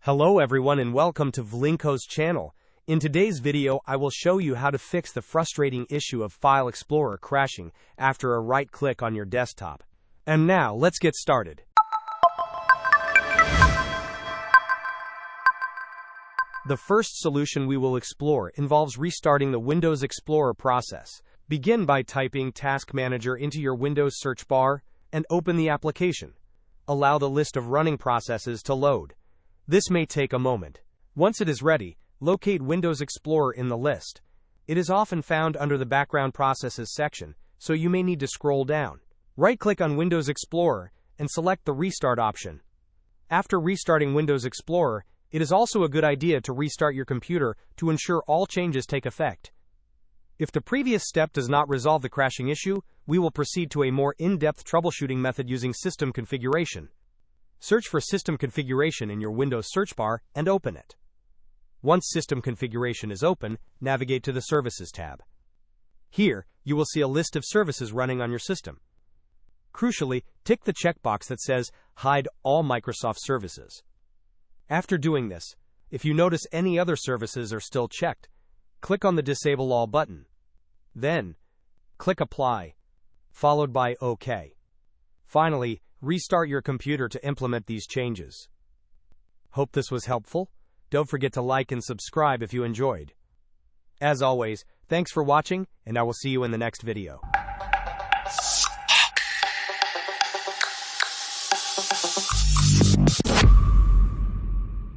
Hello everyone and welcome to Vlinkoz channel. In today's video I will show you how to fix the frustrating issue of File Explorer crashing after a right click on your desktop. And now let's get started. The first solution we will explore involves restarting the Windows Explorer process. Begin by typing Task Manager into your Windows search bar and open the application. Allow the list of running processes to load. This may take a moment. Once it is ready, locate Windows Explorer in the list. It is often found under the Background Processes section, so you may need to scroll down. Right-click on Windows Explorer and select the Restart option. After restarting Windows Explorer, it is also a good idea to restart your computer to ensure all changes take effect. If the previous step does not resolve the crashing issue, we will proceed to a more in-depth troubleshooting method using System Configuration. Search for System Configuration in your Windows search bar and open it. Once System Configuration is open, navigate to the Services tab. Here, you will see a list of services running on your system. Crucially, tick the checkbox that says Hide All Microsoft Services. After doing this, if you notice any other services are still checked, click on the Disable All button. Then, click Apply, followed by OK. Finally, restart your computer to implement these changes. Hope this was helpful. Don't forget to like and subscribe if you enjoyed. As always, thanks for watching, and I will see you in the next video.